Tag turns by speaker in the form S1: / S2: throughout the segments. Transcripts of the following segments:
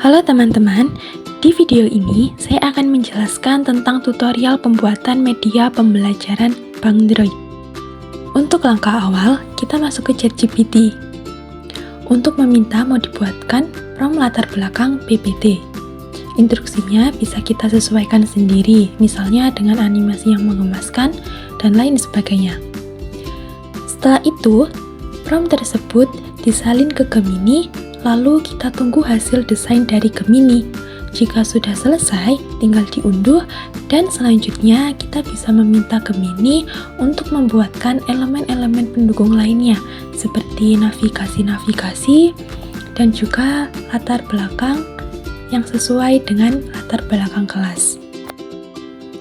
S1: Halo teman-teman, di video ini saya akan menjelaskan tentang tutorial pembuatan media pembelajaran Bank Droid. Untuk langkah awal, kita masuk ke ChatGPT. Untuk meminta mau dibuatkan prompt latar belakang PPT. Instruksinya bisa kita sesuaikan sendiri, misalnya dengan animasi yang menggemaskan dan lain sebagainya. Setelah itu, prompt tersebut disalin ke Gemini, lalu kita tunggu hasil desain dari Gemini. Jika sudah selesai, tinggal diunduh dan selanjutnya kita bisa meminta Gemini untuk membuatkan elemen-elemen pendukung lainnya seperti navigasi-navigasi dan juga latar belakang yang sesuai dengan latar belakang kelas.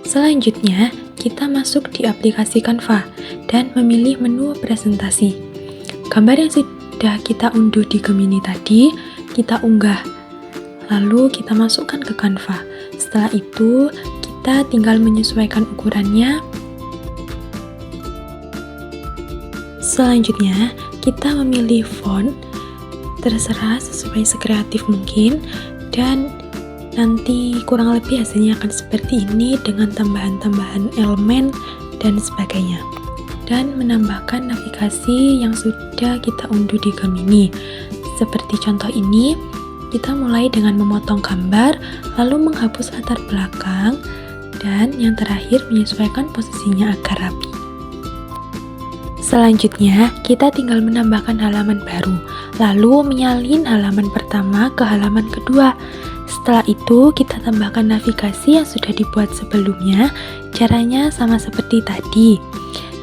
S1: Selanjutnya, kita masuk di aplikasi Canva dan memilih menu presentasi. Gambar yang sudah kita unduh di Gemini tadi, kita unggah. Lalu kita masukkan ke Canva. Setelah itu, kita tinggal menyesuaikan ukurannya. Selanjutnya, kita memilih font, terserah sesuai sekreatif mungkin, dan nanti kurang lebih hasilnya akan seperti ini dengan tambahan-tambahan elemen dan sebagainya. Dan menambahkan navigasi yang sudah kita unduh di Gemini. Seperti contoh ini, kita mulai dengan memotong gambar, lalu menghapus latar belakang, dan yang terakhir menyesuaikan posisinya agar rapi. Selanjutnya, kita tinggal menambahkan halaman baru, lalu menyalin halaman pertama ke halaman kedua. Setelah itu, kita tambahkan navigasi yang sudah dibuat sebelumnya. Caranya sama seperti tadi,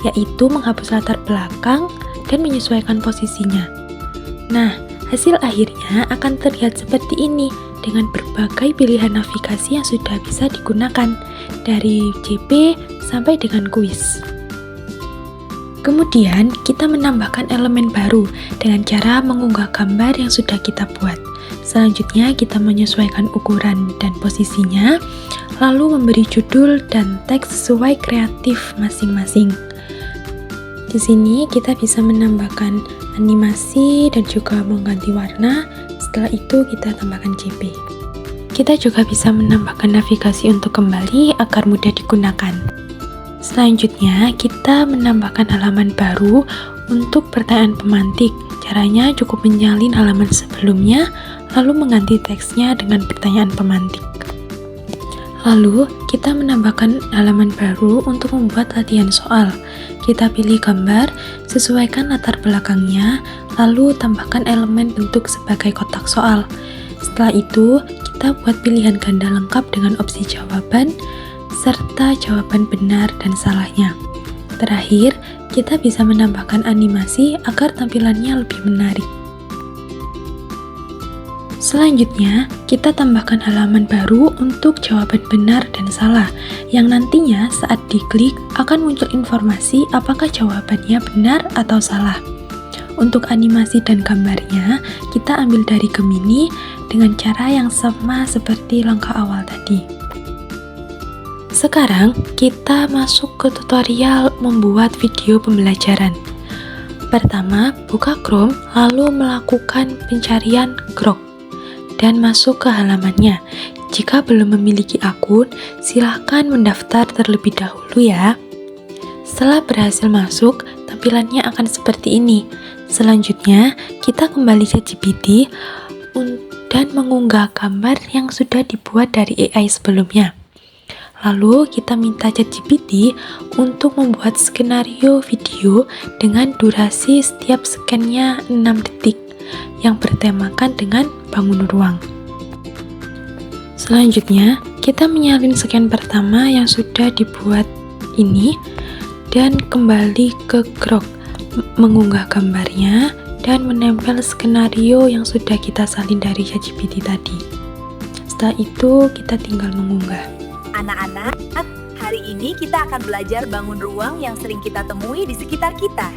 S1: yaitu menghapus latar belakang dan menyesuaikan posisinya. Nah, hasil akhirnya akan terlihat seperti ini dengan berbagai pilihan navigasi yang sudah bisa digunakan dari JP sampai dengan kuis. Kemudian, kita menambahkan elemen baru dengan cara mengunggah gambar yang sudah kita buat. Selanjutnya, kita menyesuaikan ukuran dan posisinya, lalu memberi judul dan teks sesuai kreatif masing-masing. Di sini kita bisa menambahkan animasi dan juga mengganti warna. Setelah itu kita tambahkan JP. Kita juga bisa menambahkan navigasi untuk kembali agar mudah digunakan. Selanjutnya kita menambahkan halaman baru untuk pertanyaan pemantik. Caranya cukup menyalin halaman sebelumnya lalu mengganti teksnya dengan pertanyaan pemantik. Lalu kita menambahkan halaman baru untuk membuat latihan soal. Kita pilih gambar, sesuaikan latar belakangnya, lalu tambahkan elemen bentuk sebagai kotak soal. Setelah itu, kita buat pilihan ganda lengkap dengan opsi jawaban, serta jawaban benar dan salahnya. Terakhir, kita bisa menambahkan animasi agar tampilannya lebih menarik. Selanjutnya, kita tambahkan halaman baru untuk jawaban benar dan salah, yang nantinya saat diklik akan muncul informasi apakah jawabannya benar atau salah. Untuk animasi dan gambarnya, kita ambil dari Gemini dengan cara yang sama seperti langkah awal tadi. Sekarang, kita masuk ke tutorial membuat video pembelajaran. Pertama, buka Chrome, lalu melakukan pencarian Grok dan masuk ke halamannya. Jika belum memiliki akun, silahkan mendaftar terlebih dahulu ya. Setelah berhasil masuk, tampilannya akan seperti ini. Selanjutnya, kita kembali ke ChatGPT dan mengunggah gambar yang sudah dibuat dari AI sebelumnya. Lalu kita minta ChatGPT untuk membuat skenario video dengan durasi setiap scan-nya 6 detik yang bertemakan dengan bangun ruang. Selanjutnya, kita menyalin scan pertama yang sudah dibuat ini dan kembali ke Grok, mengunggah gambarnya dan menempel skenario yang sudah kita salin dari ChatGPT tadi. Setelah itu, kita tinggal mengunggah.
S2: Anak-anak, hari ini kita akan belajar bangun ruang yang sering kita temui di sekitar kita.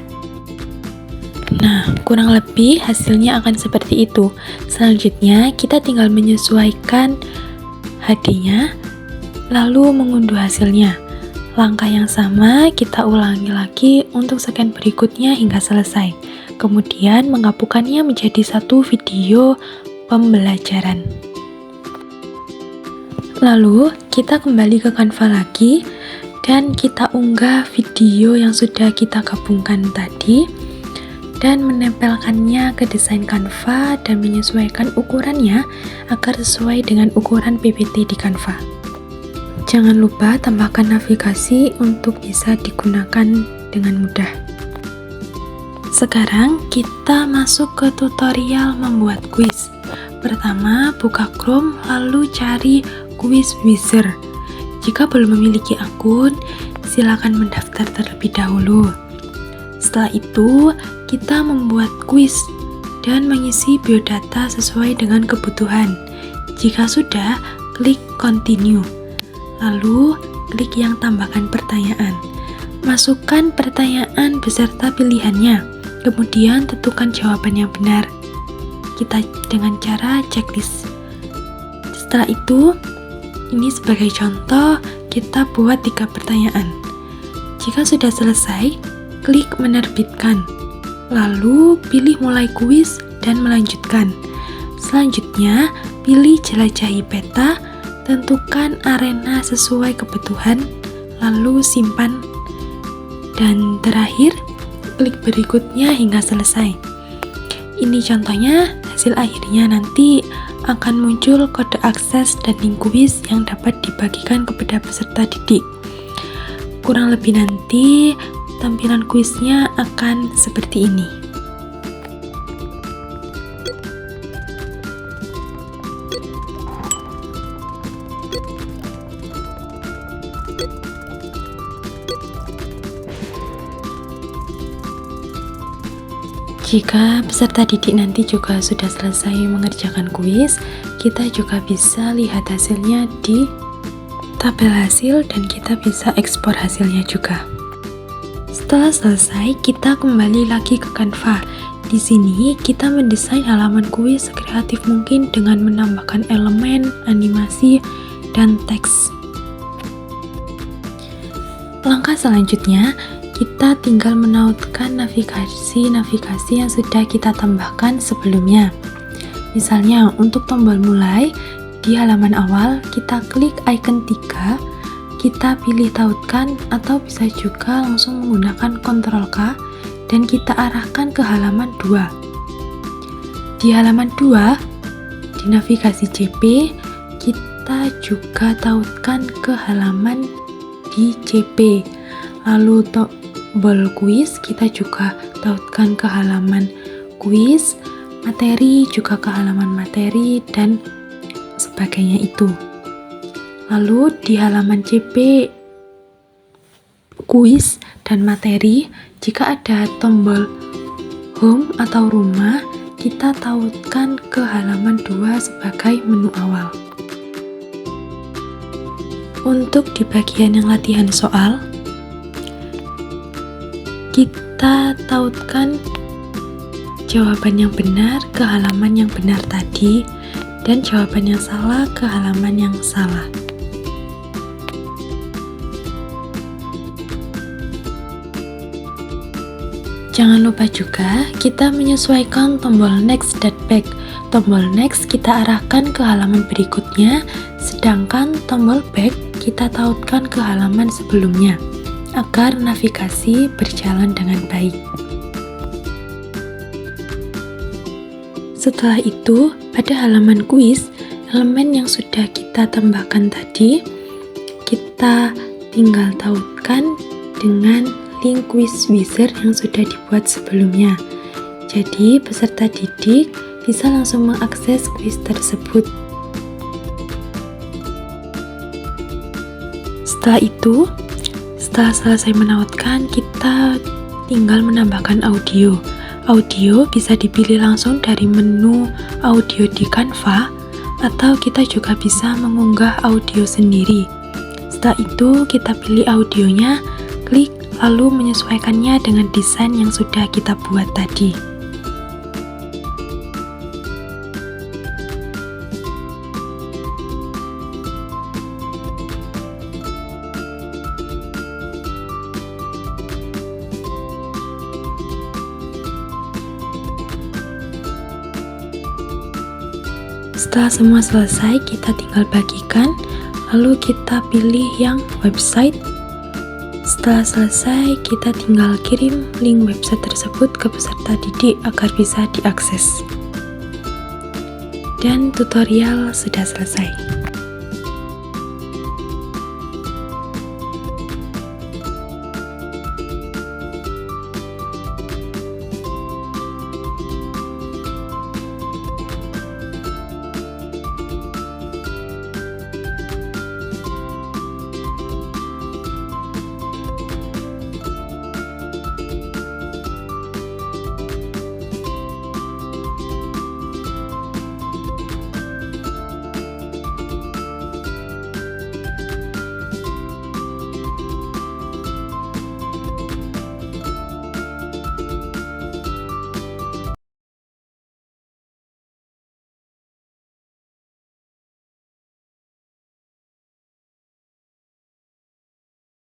S1: Nah, kurang lebih hasilnya akan seperti itu. Selanjutnya, kita tinggal menyesuaikan HD-nya, lalu mengunduh hasilnya. Langkah yang sama kita ulangi lagi untuk scan berikutnya hingga selesai. Kemudian menggabungkannya menjadi satu video pembelajaran. Lalu kita kembali ke Canva lagi dan kita unggah video yang sudah kita gabungkan tadi dan menempelkannya ke desain Canva dan menyesuaikan ukurannya agar sesuai dengan ukuran PPT di Canva. Jangan lupa tambahkan navigasi untuk bisa digunakan dengan mudah. Sekarang kita masuk ke tutorial membuat kuis. Pertama, buka Chrome lalu cari Quiz Wizard. Jika belum memiliki akun, silakan mendaftar terlebih dahulu. Setelah itu, kita membuat kuis dan mengisi biodata sesuai dengan kebutuhan. Jika sudah, klik continue. Lalu, klik yang tambahkan pertanyaan. Masukkan pertanyaan beserta pilihannya. Kemudian tentukan jawaban yang benar. Kita dengan cara checklist. Setelah itu, ini sebagai contoh, kita buat 3 pertanyaan. Jika sudah selesai, klik menerbitkan. Lalu, pilih mulai kuis dan melanjutkan. Selanjutnya, pilih jelajahi peta, tentukan arena sesuai kebutuhan, lalu simpan. Dan terakhir, klik berikutnya hingga selesai. Ini contohnya, hasil akhirnya nanti akan muncul kode akses dan link kuis yang dapat dibagikan kepada peserta didik. Kurang lebih nanti tampilan kuisnya akan seperti ini. Jika peserta didik nanti juga sudah selesai mengerjakan kuis, kita juga bisa lihat hasilnya di tabel hasil dan kita bisa ekspor hasilnya juga. Setelah selesai, kita kembali lagi ke Canva. Di sini kita mendesain halaman kuis sekreatif mungkin dengan menambahkan elemen, animasi, dan teks. Langkah selanjutnya, kita tinggal menautkan navigasi-navigasi yang sudah kita tambahkan sebelumnya. Misalnya, untuk tombol mulai, di halaman awal, kita klik icon 3, kita pilih tautkan, atau bisa juga langsung menggunakan Ctrl K, dan kita arahkan ke halaman 2. Di halaman 2, di navigasi CP, kita juga tautkan ke halaman di CP. Lalu tombol kuis kita juga tautkan ke halaman kuis, materi juga ke halaman materi, dan sebagainya itu. Lalu di halaman CP kuis dan materi, jika ada tombol home atau rumah, kita tautkan ke halaman 2 sebagai menu awal. Untuk di bagian yang latihan soal, kita tautkan jawaban yang benar ke halaman yang benar tadi dan jawaban yang salah ke halaman yang salah. Jangan lupa juga kita menyesuaikan tombol next dan back. Tombol next kita arahkan ke halaman berikutnya, sedangkan tombol back kita tautkan ke halaman sebelumnya agar navigasi berjalan dengan baik. Setelah itu, pada halaman kuis, elemen yang sudah kita tambahkan tadi, kita tinggal tautkan dengan link Quiz Wizard yang sudah dibuat sebelumnya. Jadi, peserta didik bisa langsung mengakses kuis tersebut. Setelah itu, setelah selesai menautkan, kita tinggal menambahkan audio. Audio bisa dipilih langsung dari menu audio di Canva, atau kita juga bisa mengunggah audio sendiri. Setelah itu, kita pilih audionya, klik, lalu menyesuaikannya dengan desain yang sudah kita buat tadi. Setelah semua selesai, kita tinggal bagikan, Lalu kita pilih yang website. Setelah selesai, kita tinggal kirim link website tersebut ke peserta didik agar bisa diakses. Dan tutorial sudah selesai.